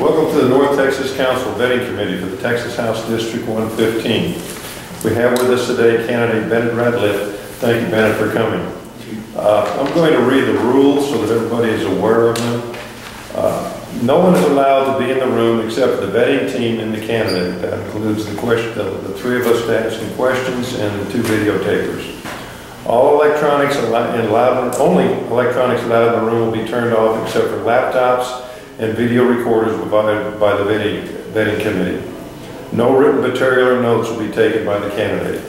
Welcome to the North Texas Council Vetting Committee for the Texas House District 115. We have with us today candidate Bennett Ratliff. Thank you, Bennett, for coming. I'm going to read the rules so that everybody is aware of them. No one is allowed to be in the room except the vetting team and the candidate. That includes the three of us asking questions and the two videotapers. All electronics allowed, only electronics allowed in the room will be turned off except for laptops and video recorders provided by the vetting committee. No written material or notes will be taken by the candidate.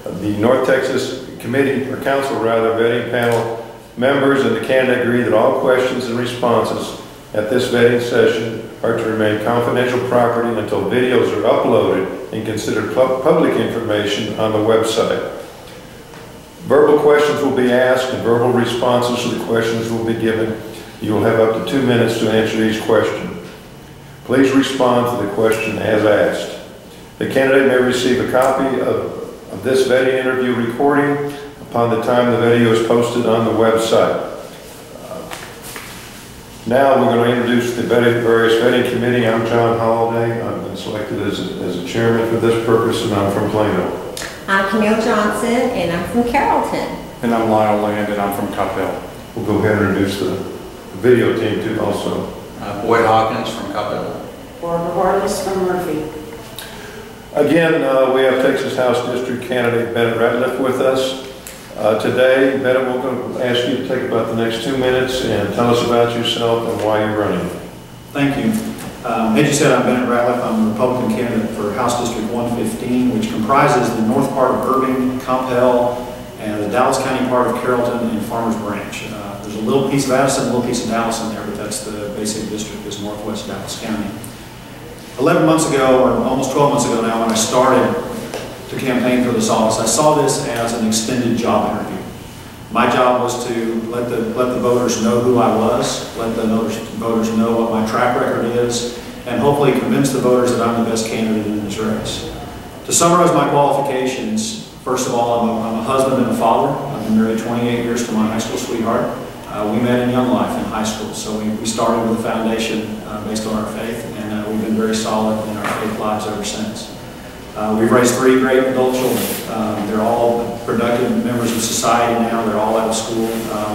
The North Texas Committee, or Council rather, vetting panel members and the candidate agree that all questions and responses at this vetting session are to remain confidential property until videos are uploaded and considered public information on the website. Verbal questions will be asked and verbal responses to the questions will be given. You will have up to 2 minutes to answer each question. Please respond to the question as asked. The candidate may receive a copy of this vetting interview recording upon the time the video is posted on the website. Now we're going to introduce the various vetting committee. I'm John Holliday. I've been selected as a chairman for this purpose, and I'm from Plano. I'm Camille Johnson, and I'm from Carrollton. And I'm Lyle Land, and I'm from Coppell. We'll go ahead and introduce the video team too also. Boyd Hawkins from Coppell. Barbara Harless from Murphy. Again, we have Texas House District candidate Bennett Ratliff with us. Today, Bennett, we're going to ask you to take about the next 2 minutes and tell us about yourself and why you're running. Thank you. As you said, I'm Bennett Ratliff. I'm the Republican candidate for House District 115, which comprises the north part of Irving, Coppell, and the Dallas County part of Carrollton and Farmers Branch. There's a little piece of Addison, a little piece of Dallas in there, but that's the basic district is northwest Dallas County. 11 months ago, or almost 12 months ago now, when I started to campaign for this office, I saw this as an extended job interview. My job was to let the voters know who I was, let the voters know what my track record is, and hopefully convince the voters that I'm the best candidate in this race. To summarize my qualifications, first of all, I'm a husband and a father. I've been married 28 years to my high school sweetheart. We met in young life in high school, so we started with a foundation based on our faith, and we've been very solid in our faith lives ever since. We've raised 3 great adult children. They're all productive members of society now. They're all out of school,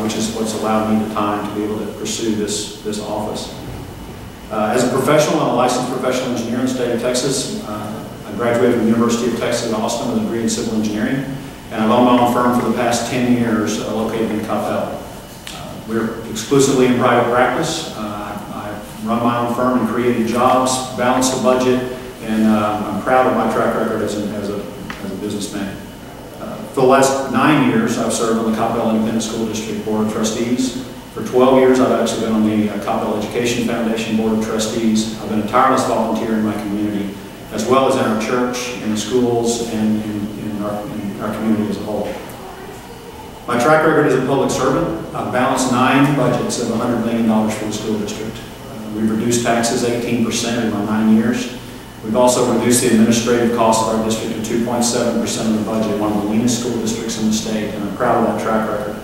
which is what's allowed me the time to be able to pursue this office. As a professional, I'm a licensed professional engineer in the state of Texas. I graduated from the University of Texas at Austin with a degree in civil engineering, and I've owned my own firm for the past 10 years located in Coppell. We're exclusively in private practice. I run my own firm and created jobs, balanced the budget, and I'm proud of my track record as a businessman. For the last 9 years, I've served on the Coppell Independent School District Board of Trustees. For 12 years, I've actually been on the Coppell Education Foundation Board of Trustees. I've been a tireless volunteer in my community, as well as in our church, in the schools, and in our community as a whole. My track record as a public servant, I've balanced 9 budgets of $100 million for the school district. We've reduced taxes 18% in my 9 years. We've also reduced the administrative cost of our district to 2.7% of the budget, one of the leanest school districts in the state, and I'm proud of that track record.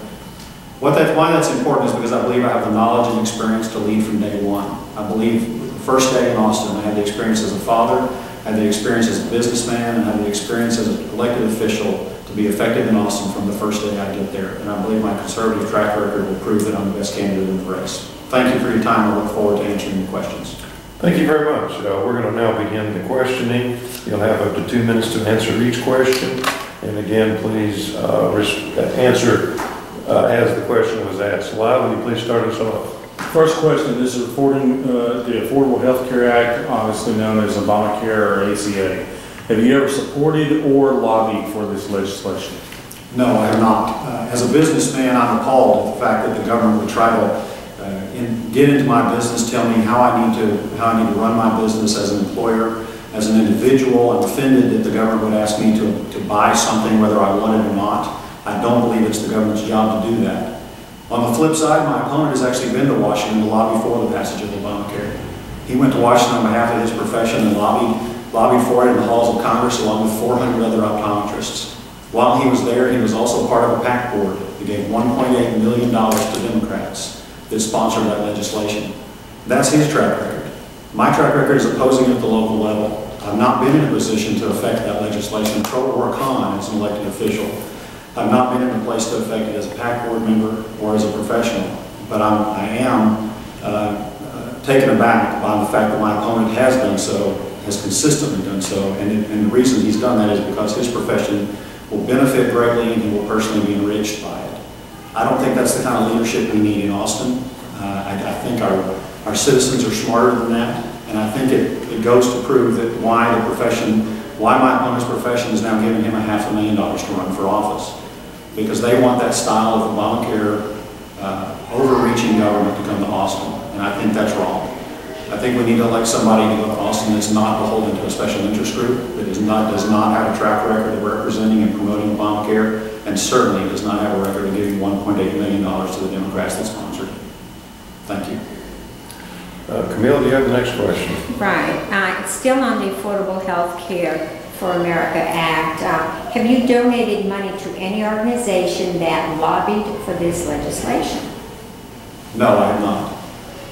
Why that's important is because I believe I have the knowledge and experience to lead from day one. I believe the first day in Austin, I had the experience as a father, I had the experience as a businessman, and I had the experience as an elected official to be effective in Austin from the first day I get there. And I believe my conservative track record will prove that I'm the best candidate in the race. Thank you for your time. I look forward to answering your questions. Thank you very much. We're going to now begin the questioning. You'll have up to 2 minutes to answer each question. And again, please answer as the question was asked. Lyle, will you please start us off? First question is regarding the Affordable Health Care Act, obviously known as ObamaCare or ACA. Have you ever supported or lobbied for this legislation? No, I have not. As a businessman, I'm appalled at the fact that the government would try to get into my business, tell me how I need to run my business as an employer, as an individual. I'm offended that the government would ask me to buy something whether I want it or not. I don't believe it's the government's job to do that. On the flip side, my opponent has actually been to Washington to lobby for the passage of ObamaCare. He went to Washington on behalf of his profession and lobbied for it in the halls of Congress along with 400 other optometrists. While he was there, he was also part of a PAC board that gave $1.8 million to Democrats that sponsored that legislation. That's his track record. My track record is opposing it at the local level. I've not been in a position to affect that legislation, pro or con, as an elected official. I've not been in a place to affect it as a PAC board member or as a professional, but I am taken aback by the fact that my opponent has done so, has consistently done so, and the reason he's done that is because his profession will benefit greatly and he will personally be enriched by it. I don't think that's the kind of leadership we need in Austin. I think our citizens are smarter than that, and I think it goes to prove that why my opponent's profession is now giving him $500,000 to run for office. Because they want that style of Obamacare overreaching government to come to Austin, and I think that's wrong. I think we need to elect somebody to go to Austin that's not beholden to a special interest group, that does not have a track record of representing and promoting Obamacare, and certainly does not have a record of giving $1.8 million to the Democrats that sponsored it. Thank you. Camille, do you have the next question? Right. Still on the Affordable Health Care for America Act. Have you donated money to any organization that lobbied for this legislation? No, I have not.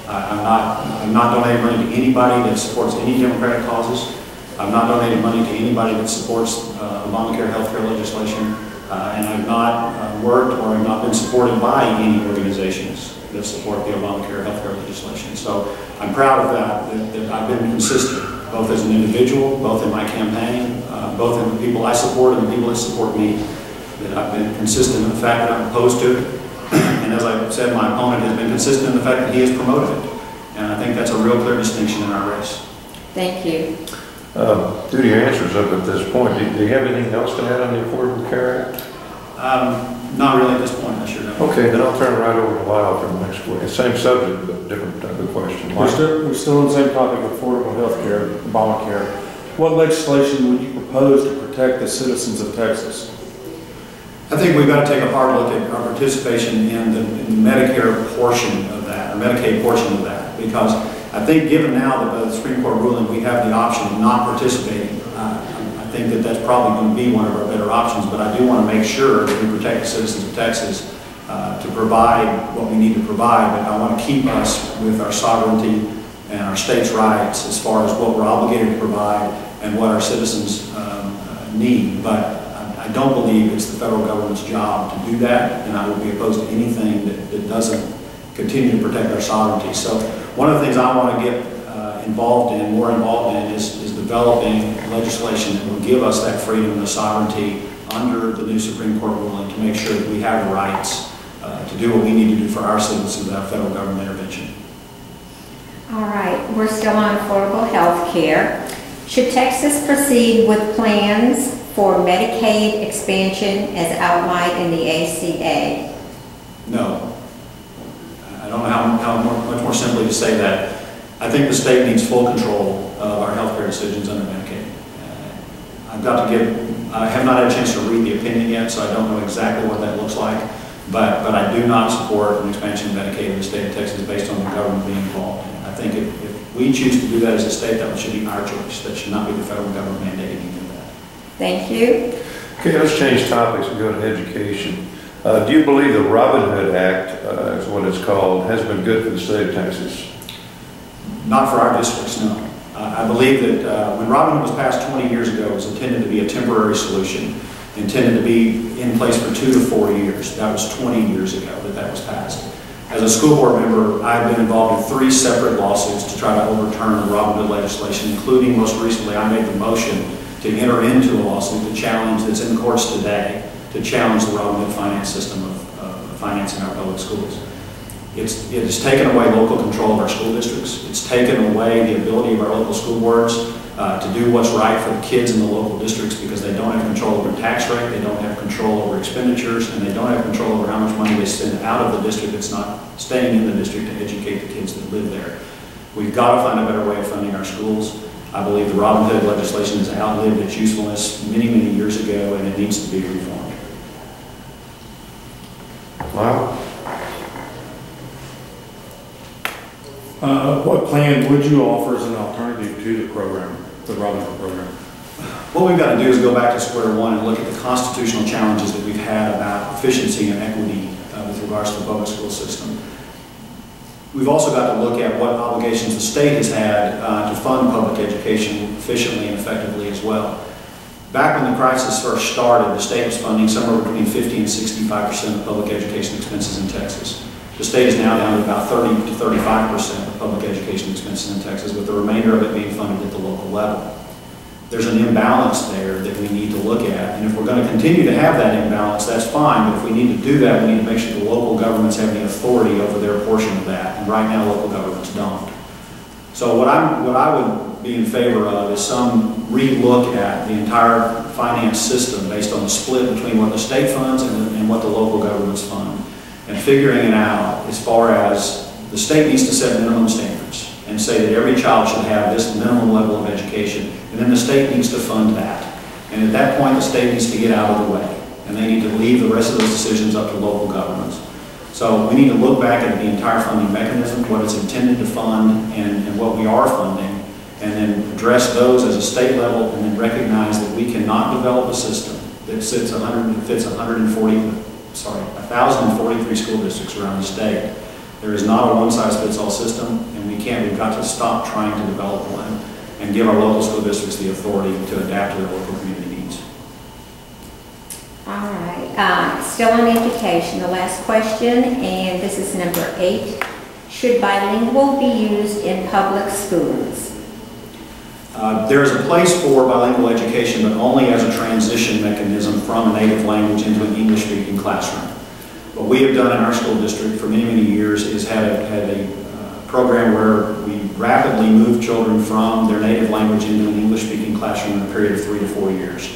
I'm not donating money to anybody that supports any Democratic causes. I've not donated money to anybody that supports Obamacare health care legislation. And I've not worked or have not been supported by any organizations that support the Obamacare health care legislation. So I'm proud of that I've been consistent, both as an individual, both in my campaign, both in the people I support and the people that support me, that I've been consistent in the fact that I'm opposed to it. And as I said, my opponent has been consistent in the fact that he has promoted it. And I think that's a real clear distinction in our race. Thank you. Due to your answers up at this point, do you have anything else to add on the Affordable Care Act? Not really at this point, I sure don't. Okay, then I'll turn it right over to Lyle for the next question. Same subject, but different type of question. We're still on the same topic of affordable health care, Obamacare. What legislation would you propose to protect the citizens of Texas? I think we've got to take a hard look at our participation in the Medicare portion of that, or Medicaid portion of that, because I think given now that the Supreme Court ruling, we have the option of not participating. I think that that's probably going to be one of our better options, but I do want to make sure that we protect the citizens of Texas to provide what we need to provide, but I want to keep us with our sovereignty and our state's rights as far as what we're obligated to provide and what our citizens need. But I don't believe it's the federal government's job to do that, and I would be opposed to anything that doesn't continue to protect our sovereignty. So one of the things I want to get more involved in is developing legislation that will give us that freedom and the sovereignty under the new Supreme Court ruling to make sure that we have the rights to do what we need to do for our citizens without federal government intervention. All right, we're still on affordable health care. Should Texas proceed with plans for Medicaid expansion as outlined in the ACA? No. I don't know how much more simply to say that. I think the state needs full control of our health care decisions under Medicaid. I have not had a chance to read the opinion yet, so I don't know exactly what that looks like, but I do not support an expansion of Medicaid in the state of Texas based on the government being involved in it. I think if we choose to do that as a state, that should be our choice. That should not be the federal government mandating any of that. Thank you. Okay, let's change topics and go to education. Do you believe the Robin Hood Act, is what it's called, has been good for the state of Texas? Not for our districts, no. I believe that when Robin Hood was passed 20 years ago, it was intended to be a temporary solution, intended to be in place for 2 to 4 years. That was 20 years ago that was passed. As a school board member, I've been involved in 3 separate lawsuits to try to overturn the Robin Hood legislation, including most recently I made the motion to enter into a lawsuit to challenge, that's in courts today, to challenge the Robin Hood finance system of financing our public schools. It has taken away local control of our school districts. It's taken away the ability of our local school boards to do what's right for the kids in the local districts because they don't have control over tax rate, they don't have control over expenditures, and they don't have control over how much money they spend out of the district that's not staying in the district to educate the kids that live there. We've got to find a better way of funding our schools. I believe the Robin Hood legislation has outlived its usefulness many, many years ago, and it needs to be reformed. Wow. What plan would you offer as an alternative to the program, the Robin Hood program? What we've got to do is go back to square one and look at the constitutional challenges that we've had about efficiency and equity with regards to the public school system. We've also got to look at what obligations the state has had to fund public education efficiently and effectively as well. Back when the crisis first started, the state was funding somewhere between 50 and 65% of public education expenses in Texas. The state is now down to about 30 to 35% of public education expenses in Texas, with the remainder of it being funded at the local level. There's an imbalance there that we need to look at, and if we're going to continue to have that imbalance, that's fine, but if we need to do that, we need to make sure the local governments have the authority over their portion of that, and right now local governments don't. So what I would be in favor of is some re-look at the entire finance system based on the split between what the state funds and what the local governments fund, and figuring it out as far as the state needs to set minimum standards and say that every child should have this minimum level of education, and then the state needs to fund that. And at that point, the state needs to get out of the way, and they need to leave the rest of those decisions up to local governments. So we need to look back at the entire funding mechanism, what it's intended to fund, and what we are funding, and then address those as a state level, and then recognize that we cannot develop a system that fits 1,043 school districts around the state. There is not a one-size-fits-all system, and we've got to stop trying to develop one and give our local school districts the authority to adapt to their local community needs. All right, still on education, the last question, and this is number 8. Should bilingual be used in public schools? There is a place for bilingual education, but only as a transition mechanism from a native language into an English-speaking classroom. What we have done in our school district for many, many years is had a program where we rapidly moved children from their native language into an English-speaking classroom in a period of 3 to 4 years.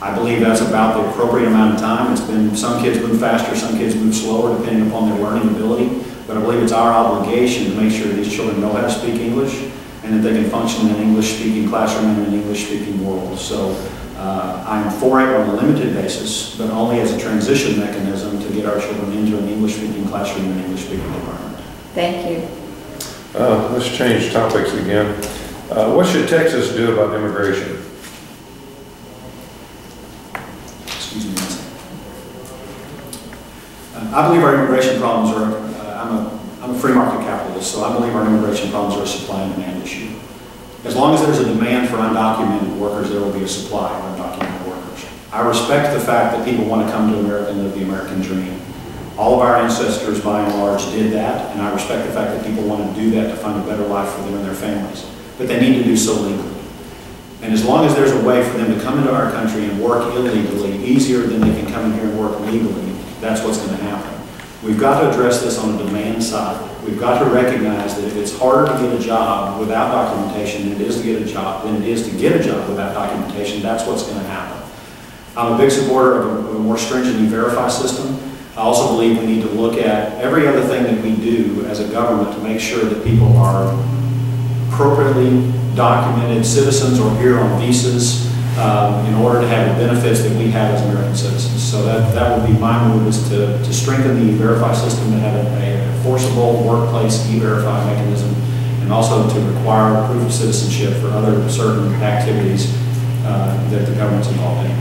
I believe that's about the appropriate amount of time. It's been, some kids move faster, some kids move slower depending upon their learning ability, but I believe it's our obligation to make sure these children know how to speak English and that they can function in an English-speaking classroom in an English-speaking world. So I'm for it on a limited basis, but only as a transition mechanism to get our children into an English-speaking classroom and an English-speaking environment. Thank you. Let's change topics again. What should Texas do about immigration? Excuse me. I believe our immigration problems are, I'm a free market capitalist, so I believe our immigration problems are a supply and demand issue. As long as there's a demand for undocumented workers, there will be a supply of undocumented workers. I respect the fact that people want to come to America and live the American dream. All of our ancestors, by and large, did that, and I respect the fact that people want to do that to find a better life for them and their families. But they need to do so legally. And as long as there's a way for them to come into our country and work illegally, easier than they can come in here and work legally, that's what's going to happen. We've got to address this on the demand side. We've got to recognize that if it's harder to get a job without documentation than it is to get a job, without documentation, that's what's going to happen. I'm a big supporter of a more stringent E-Verify system. I also believe we need to look at every other thing that we do as a government to make sure that people are appropriately documented citizens or here on visas in order to have the benefits that we have as American citizens. So that would be my move, is to strengthen the E-Verify system, to have a forcible workplace E-Verify mechanism, and also to require proof of citizenship for other certain activities that the government's involved in.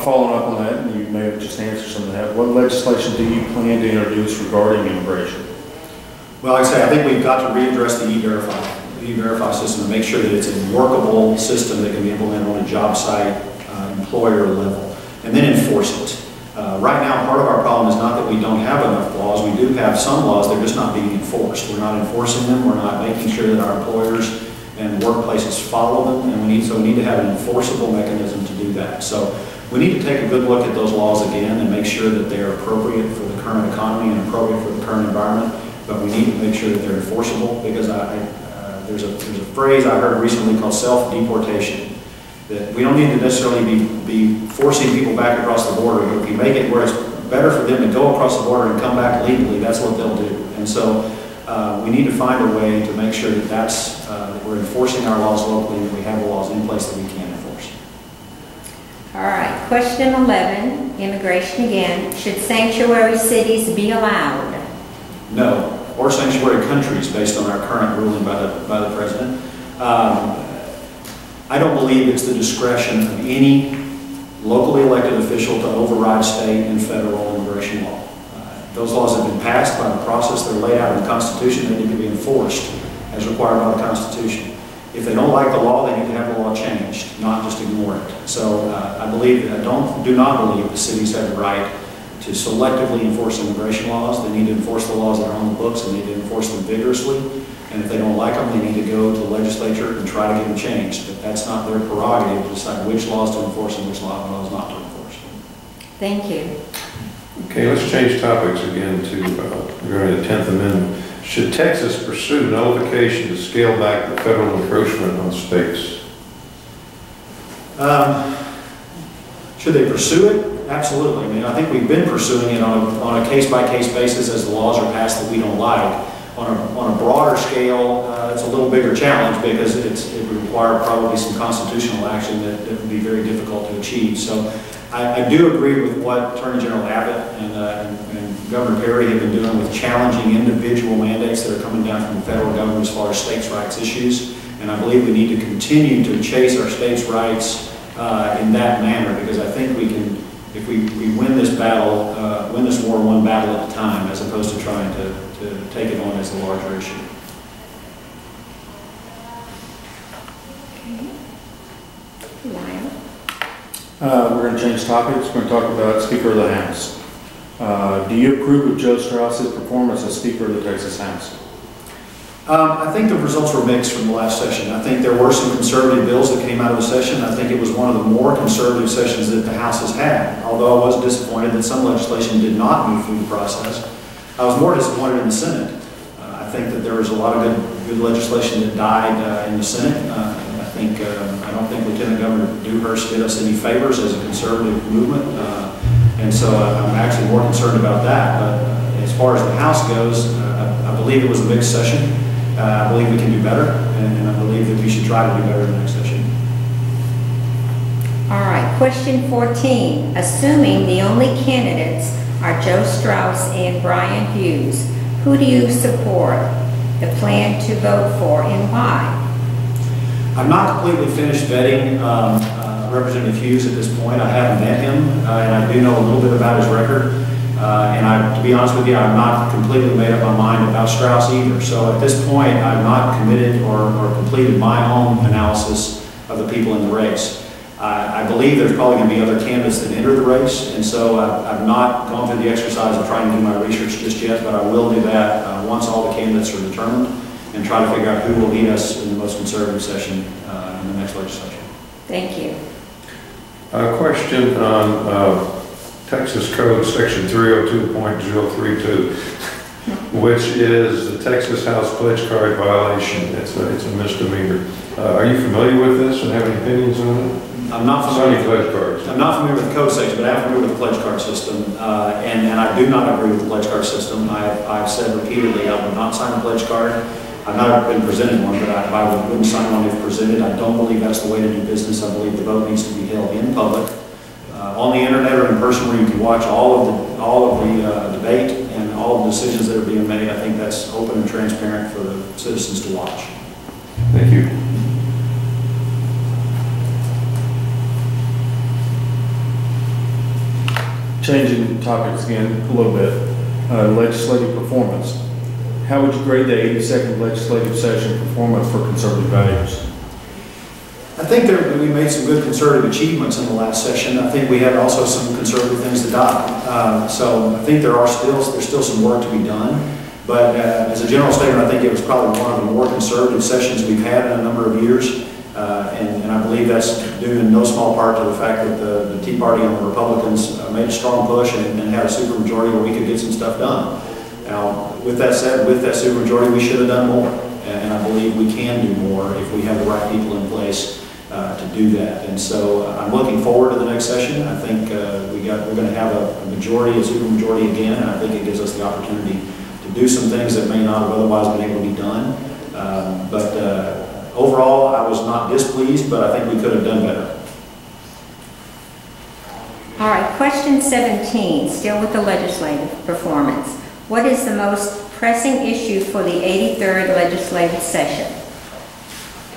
Following up on that, and you may have just answered some of that, what legislation do you plan to introduce regarding immigration? Well, like I say, I think we've got to readdress the E-Verify system and make sure that it's a workable system that can be implemented on a job site, employer level, and then enforce it. Right now, part of our problem is not that we don't have enough laws. We do have some laws, they're just not being enforced. We're not enforcing them, we're not making sure that our employers and workplaces follow them, and we need to have an enforceable mechanism to do that. So we need to take a good look at those laws again and make sure that they are appropriate for the current economy and appropriate for the current environment, but we need to make sure that they're enforceable, because there's a phrase I heard recently called self-deportation, that we don't need to necessarily be forcing people back across the border. If we make it where it's better for them to go across the border and come back legally, that's what they'll do. And so we need to find a way to make sure that that we're enforcing our laws locally, and that we have the laws in place that we can enforce. All right, question 11, immigration again. Should sanctuary cities be allowed? No, or sanctuary countries based on our current ruling by the president. I don't believe it's the discretion of any locally elected official to override state and federal immigration law. Those laws have been passed by the process. They're laid out in the Constitution. They need to be enforced as required by the Constitution. If they don't like the law, they need to have the law changed, not just ignore it. So I do not believe the cities have the right to selectively enforce immigration laws. They need to enforce the laws that are on the books, and they need to enforce them vigorously. And if they don't like them, they need to go to the legislature and try to get them changed. But that's not their prerogative to decide which laws to enforce and which laws not to enforce. Thank you. Okay, let's change topics again to regarding the 10th Amendment. Should Texas pursue nullification to scale back the federal encroachment on states? Should they pursue it? Absolutely. I mean, I think we've been pursuing it on a case-by-case basis as the laws are passed that we don't like. On a broader scale, it's a little bigger challenge because it would require probably some constitutional action that would be very difficult to achieve. So I do agree with what Attorney General Abbott and Governor Perry have been doing with challenging individual mandates that are coming down from the federal government as far as states' rights issues. And I believe we need to continue to chase our states' rights in that manner, because I think we can, if we win this battle, win this war one battle at a time, as opposed to trying to take it on as a larger issue. We're going to change topics. We're going to talk about Speaker of the House. Do you approve of Joe Strauss's performance as Speaker of the Texas House? I think the results were mixed from the last session. I think there were some conservative bills that came out of the session. I think it was one of the more conservative sessions that the House has had, although I was disappointed that some legislation did not move through the process. I was more disappointed in the Senate. I think that there was a lot of good legislation that died in the Senate. I don't think Lieutenant Governor Dewhurst did us any favors as a conservative movement, and so I'm actually more concerned about that. But as far as the House goes, I believe it was a mixed session. I believe we can do better, and I believe that we should try to do better in the next session. All right, question 14. Assuming the only candidates are Joe Strauss and Brian Hughes, who do you support the plan to vote for and why? I've not completely finished vetting Representative Hughes at this point. I haven't met him, and I do know a little bit about his record. To be honest with you, I've not completely made up my mind about Strauss either. So at this point, I've not committed or completed my own analysis of the people in the race. I believe there's probably going to be other candidates that enter the race, and so I've not gone through the exercise of trying to do my research just yet, but I will do that once all the candidates are determined and try to figure out who will lead us in the most conservative session in the next legislature. Thank you. A question on Texas Code Section 302.032, which is the Texas House pledge card violation. It's a misdemeanor. Are you familiar with this and have any opinions on it? I'm not familiar with pledge cards. I'm not familiar with the code section, but I am familiar with the pledge card system, and I do not agree with the pledge card system. I've said repeatedly I would not sign a pledge card. I've not been presented one, but I wouldn't sign one if presented. I don't believe that's the way to do business. I believe the vote needs to be held in public, on the internet or in person, where you can watch all of the debate and all of the decisions that are being made. I think that's open and transparent for the citizens to watch. Thank you. Changing topics again a little bit. Legislative performance. How would you grade the 82nd legislative session performance for conservative values? I think that we made some good conservative achievements in the last session. I think we had also some conservative things that died. So I think there's still some work to be done. But as a general statement, I think it was probably one of the more conservative sessions we've had in a number of years. And I believe that's due in no small part to the fact that the Tea Party and the Republicans made a strong push and had a supermajority where we could get some stuff done. Now, with that said, with that supermajority, we should have done more. And I believe we can do more if we have the right people in place to do that. And so I'm looking forward to the next session. I think we're going to have a majority, a supermajority again, and I think it gives us the opportunity to do some things that may not have otherwise been able to be done. Overall, I was not displeased, but I think we could have done better. All right, question 17, still with the legislative performance. What is the most pressing issue for the 83rd legislative session?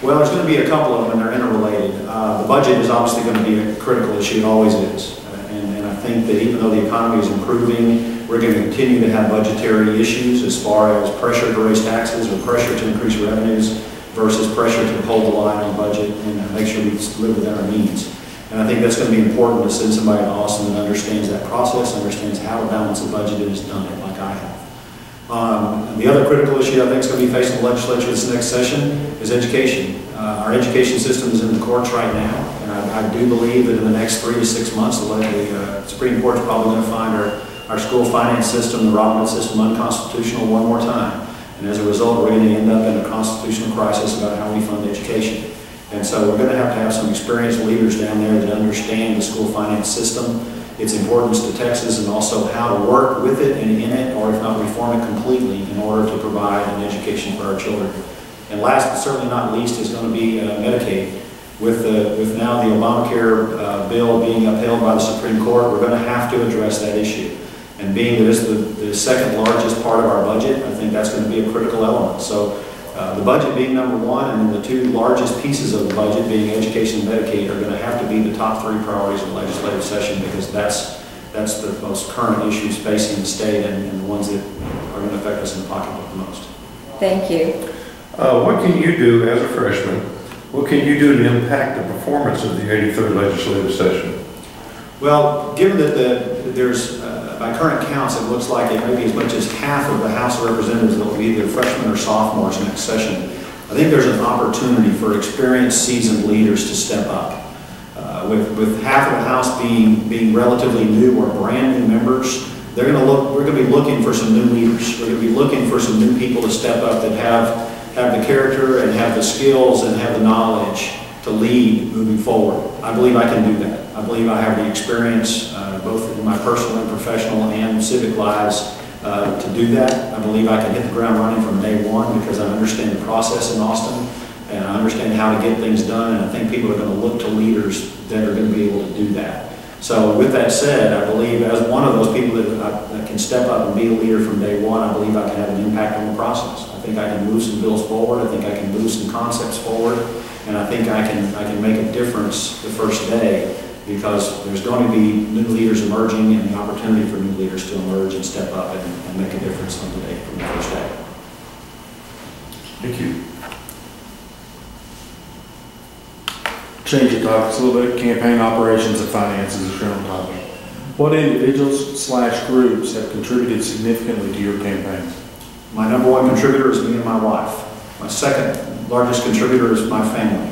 Well, there's going to be a couple of them, and they're interrelated. The budget is obviously going to be a critical issue. It always is. And I think that even though the economy is improving, we're going to continue to have budgetary issues as far as pressure to raise taxes or pressure to increase revenues versus pressure to hold the line on budget and make sure we live within our means. And I think that's going to be important to send somebody to Austin that understands that process, understands how to balance a budget and has done it like I have. The other critical issue I think is going to be facing the legislature this next session is education. Our education system is in the courts right now, and I do believe that in the next 3 to 6 months, the Supreme Court is probably going to find our school finance system, the Robin Hood system, unconstitutional one more time. And as a result, we're going to end up in a constitutional crisis about how we fund education. And so we're going to have some experienced leaders down there that understand the school finance system, its importance to Texas, and also how to work with it and in it, or if not reform it completely in order to provide an education for our children. And last but certainly not least is going to be Medicaid. With now the ObamaCare bill being upheld by the Supreme Court, we're going to have to address that issue. And being that it's the second largest part of our budget, I think that's going to be a critical element. So the budget being number one, and then the two largest pieces of the budget being education and Medicaid are going to have to be the top three priorities of the legislative session, because that's the most current issues facing the state and the ones that are going to affect us in the pocketbook the most. Thank you. What can you do as a freshman? What can you do to impact the performance of the 83rd legislative session? Well, given that there's, by current counts, it looks like it may be as much as half of the House of Representatives that will be either freshmen or sophomores next session, I think there's an opportunity for experienced, seasoned leaders to step up. With half of the House being relatively new or brand new members, we're going to be looking for some new leaders. We're going to be looking for some new people to step up that have the character and have the skills and have the knowledge to lead moving forward. I believe I can do that. I believe I have the experience, both in my personal and professional and civic lives, to do that. I believe I can hit the ground running from day one because I understand the process in Austin and I understand how to get things done, and I think people are going to look to leaders that are going to be able to do that. So with that said, I believe as one of those people that can step up and be a leader from day one, I believe I can have an impact on the process. I think I can move some bills forward. I think I can move some concepts forward. And I think I can make a difference the first day, because there's going to be new leaders emerging and the opportunity for new leaders to emerge and step up and make a difference on the day from the first day. Thank you. Change the topics a little bit. Campaign operations and finances is your own topic. What individuals/groups have contributed significantly to your campaign? My number one contributor is me and my wife. My second largest contributor is my family.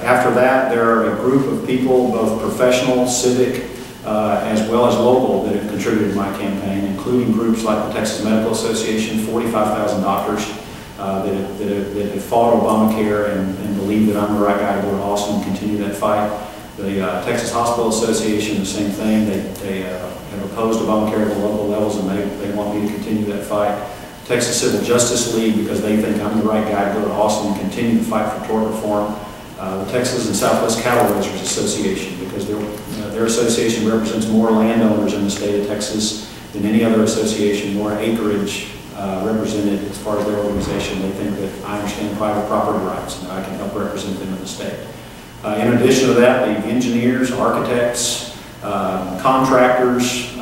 After that, there are a group of people, both professional, civic, as well as local, that have contributed to my campaign, including groups like the Texas Medical Association, 45,000 doctors that have fought Obamacare and believe that I'm the right guy to go to Austin and continue that fight. The Texas Hospital Association, the same thing. They have opposed Obamacare at the local levels, and they want me to continue that fight. Texas Civil Justice League, because they think I'm the right guy to go to Austin and continue to fight for tort reform. The Texas and Southwest Cattle Raisers Association, because their association represents more landowners in the state of Texas than any other association, more acreage represented as far as their organization. They think that I understand private property rights and that I can help represent them in the state. In addition to that, the engineers, architects, contractors,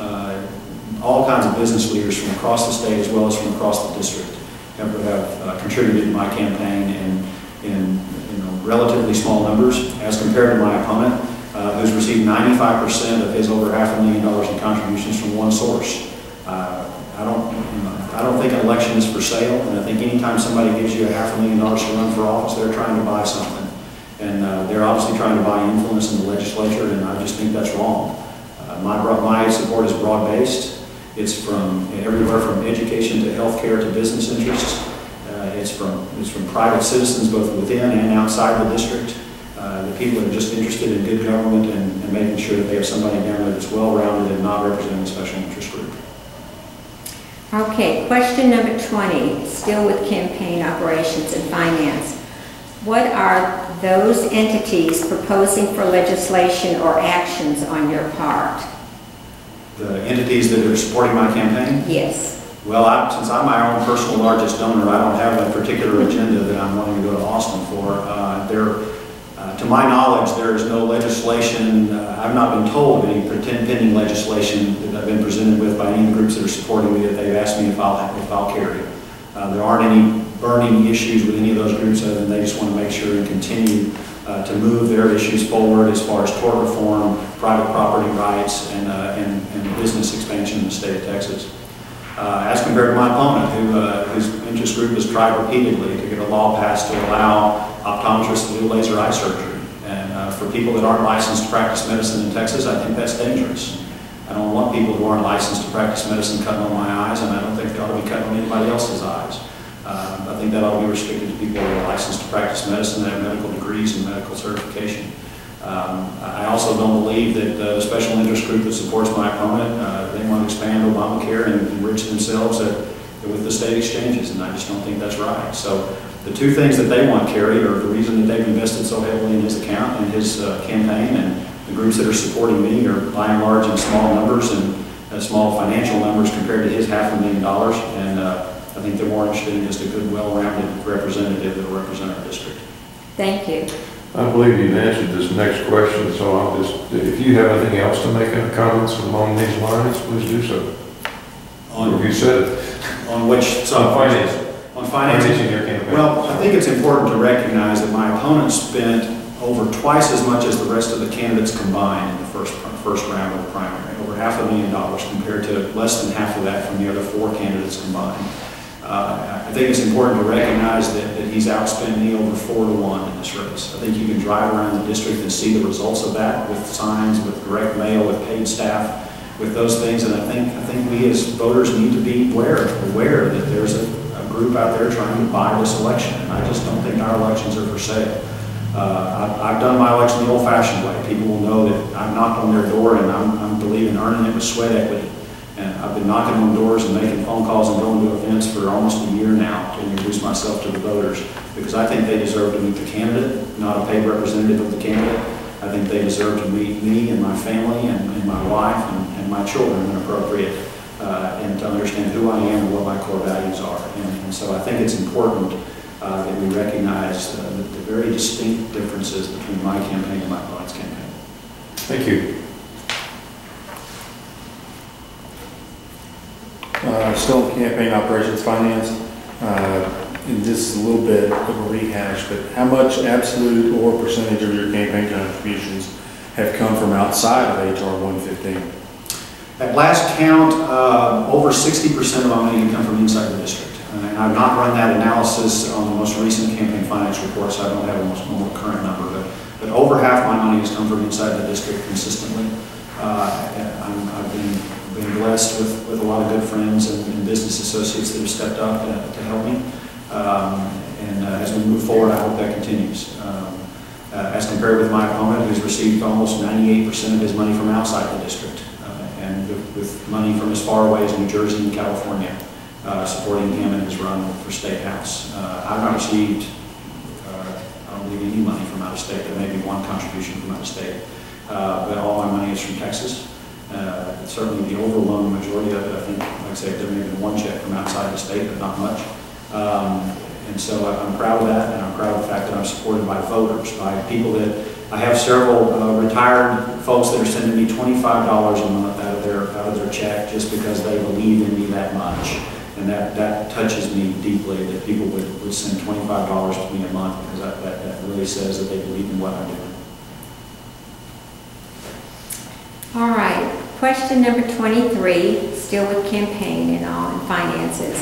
all kinds of business leaders from across the state as well as from across the district have contributed to my campaign in relatively small numbers as compared to my opponent, who's received 95% of his over $500,000 in contributions from one source. I don't think an election is for sale, and I think anytime somebody gives you $500,000 to run for office, they're trying to buy something. And they're obviously trying to buy influence in the legislature, and I just think that's wrong. My support is broad-based. It's from everywhere from education to healthcare to business interests. It's from private citizens both within and outside the district. The people that are just interested in good government and making sure that they have somebody down there that's well-rounded and not representing a special interest group. Okay, question number 20, still with campaign operations and finance. What are those entities proposing for legislation or actions on your part? The entities that are supporting my campaign? Yes. Well, since I'm my own personal largest donor, I don't have a particular agenda that I'm wanting to go to Austin for. To my knowledge, there is no legislation. I've not been told of any pending legislation that I've been presented with by any of the groups that are supporting me that they've asked me if I'll carry. There aren't any burning issues with any of those groups other than they just want to make sure and continue to move their issues forward as far as tort reform, private property rights, and business expansion in the state of Texas. As compared to my opponent, whose interest group has tried repeatedly to get a law passed to allow optometrists to do laser eye surgery. And for people that aren't licensed to practice medicine in Texas, I think that's dangerous. I don't want people who aren't licensed to practice medicine cutting on my eyes, and I don't think they ought to be cutting on anybody else's eyes. I think that ought to be restricted to people who are licensed to practice medicine that have medical degrees and medical certification. I also don't believe that the special interest group that supports my opponent, they want to expand Obamacare and enrich themselves with the state exchanges, and I just don't think that's right. So the two things that they want carried are the reason that they've invested so heavily in his account and his campaign, and the groups that are supporting me are by and large in small numbers and small financial numbers compared to his $500,000, and I think they're more interested in just a good, well-rounded representative that will represent our district. Thank you. I believe you've answered this next question, so I'll just, if you have anything else to make any comments along these lines, please do so. If you said it. On which? So on finance. On financing your campaign. Well, I think it's important to recognize that my opponent spent over twice as much as the rest of the candidates combined in the first round of the primary, over $500,000 compared to less than half of that from the other four candidates combined. I think it's important to recognize that he's outspent me over 4-to-1 in this race. I think you can drive around the district and see the results of that with signs, with direct mail, with paid staff, with those things. And I think we as voters need to be aware that there's a group out there trying to buy this election. And I just don't think our elections are for sale. I've done my election the old-fashioned way. People will know that I've knocked on their door and I'm believing earning it with sweat equity. And I've been knocking on doors and making phone calls and going to events for almost a year now to introduce myself to the voters, because I think they deserve to meet the candidate, not a paid representative of the candidate. I think they deserve to meet me and my family and my wife and my children when appropriate, and to understand who I am and what my core values are. And so I think it's important that we recognize the very distinct differences between my campaign and my opponent's campaign. Thank you. Still in campaign operations finance, and this is a little bit of a rehash, but how much absolute or percentage of your campaign contributions have come from outside of HR 115? At last count, over 60% of my money can come from inside the district. And I've not run that analysis on the most recent campaign finance report, so I don't have a more current number, but over half my money has come from inside the district consistently. I've been blessed with a lot of good friends and business associates that have stepped up to help me. And as we move forward, I hope that continues. As compared with my opponent, who's received almost 98% of his money from outside the district, and with money from as far away as New Jersey and California, supporting him in his run for State House. I've not received, I don't believe, any money from out of state. There may be one contribution from out of state, but all my money is from Texas. Certainly the overwhelming majority of it, I think, like I said, there may have been one check from outside the state, but not much. And so I'm proud of that, and I'm proud of the fact that I'm supported by voters, by people that, I have several retired folks that are sending me $25 a month out of their check just because they believe in me that much. And that touches me deeply, that people would send $25 to me a month, because that really says that they believe in what I'm doing. All right, question number 23, still with campaign and all and finances.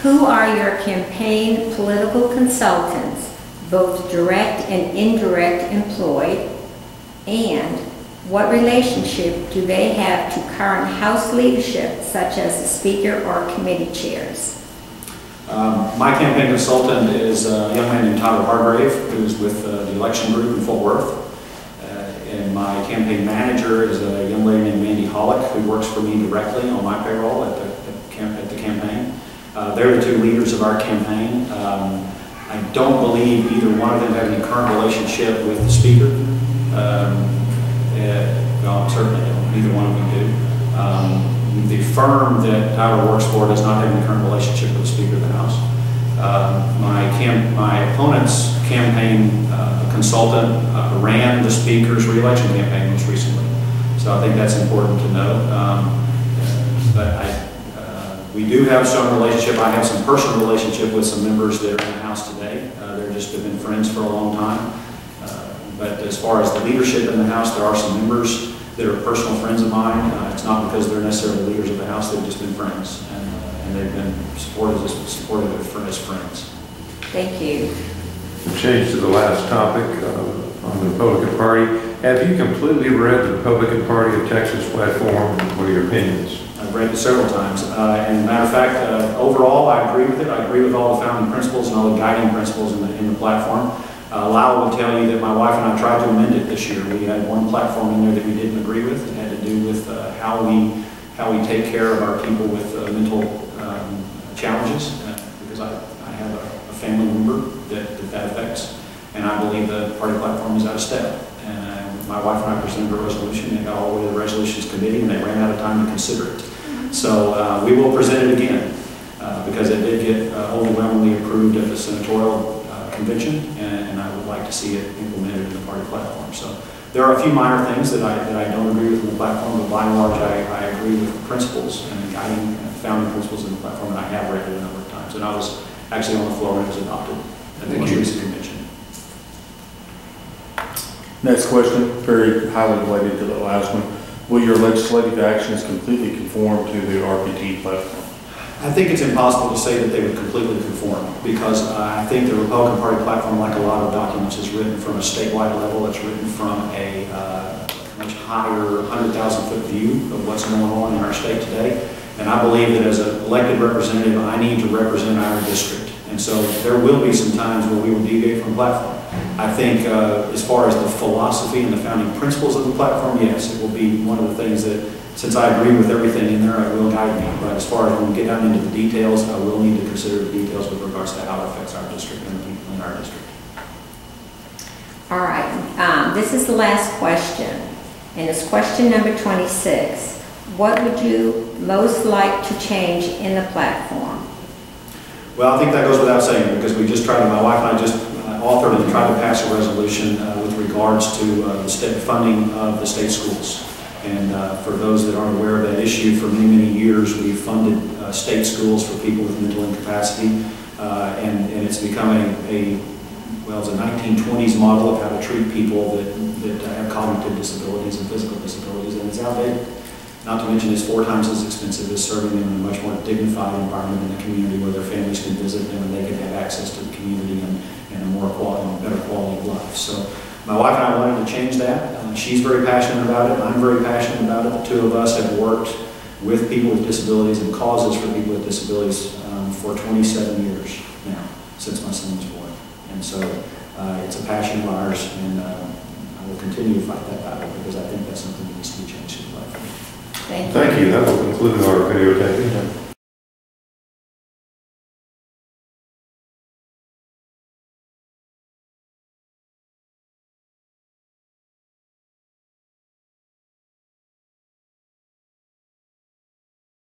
Who are your campaign political consultants, both direct and indirect employed, and what relationship do they have to current House leadership, such as the Speaker or committee chairs? My campaign consultant is a young man named Tyler Hargrave, who's with the election group in Fort Worth. And my campaign manager is a young lady named Mandy Hollick, who works for me directly on my payroll at the campaign. They're the two leaders of our campaign. I don't believe either one of them have any current relationship with the Speaker. Well, certainly don't. Neither one of them do. the firm that Tyler works for does not have any current relationship with the Speaker of the House. My opponent's campaign consultant ran the Speaker's re-election campaign most recently. So I think that's important to note. We do have some relationship. I have some personal relationship with some members that are in the House today. They're just have been friends for a long time. But as far as the leadership in the House, there are some members that are personal friends of mine. It's not because they're necessarily leaders of the House. They've just been friends, and they've been supportive as friends. Thank you. To change to the last topic on the Republican Party, have you completely read the Republican Party of Texas platform? What are your opinions? I've read it several times, and as a matter of fact, overall I agree with it. I agree with all the founding principles and all the guiding principles in the platform. Lyle will tell you that my wife and I tried to amend it this year. We had one platform in there that we didn't agree with. It had to do with how we take care of our people with mental challenges, because I have a family member that affects, and I believe the party platform is out of step. And my wife and I presented a resolution. It got all the way to the resolutions committee, and they ran out of time to consider it. So we will present it again because it did get overwhelmingly approved at the senatorial convention, and I would like to see it implemented in the party platform. So there are a few minor things that I don't agree with in the platform, but by and large I agree with the principles and the guiding founding principles in the platform, and I have read it a number of times. And I was actually on the floor when it was adopted at the most recent convention. Next question, very highly related to the last one. Will your legislative actions completely conform to the RPT platform? I think it's impossible to say that they would completely conform, because I think the Republican Party platform, like a lot of documents, is written from a statewide level. It's written from a much higher 100,000-foot view of what's going on in our state today. And I believe that as an elected representative, I need to represent our district. And so there will be some times where we will deviate from platform. I think as far as the philosophy and the founding principles of the platform, yes, it will be one of the things that, since I agree with everything in there, it will guide me. But as far as when we get down into the details, I will need to consider the details with regards to how it affects our district and the people in our district. All right, this is the last question, and it's question number 26. What would you most like to change in the platform? Well, I think that goes without saying, because we just tried, my wife and I just authored and tried to pass a resolution with regards to the state funding of the state schools. And for those that aren't aware of that issue, for many, many years we've funded state schools for people with mental incapacity, and it's become well, it's a 1920s model of how to treat people that have cognitive disabilities and physical disabilities, and it's outdated. Not to mention it's 4 times as expensive as serving them in a much more dignified environment in the community where their families can visit them and they can have access to the community and a more quality, better quality of life. So my wife and I wanted to change that. She's very passionate about it. I'm very passionate about it. The two of us have worked with people with disabilities and causes for people with disabilities for 27 years now, since my son was born. And so it's a passion of ours, and I will continue to fight that battle because I think that's something that needs to be changed in life. Thank you. Thank you. That will conclude our videotaping.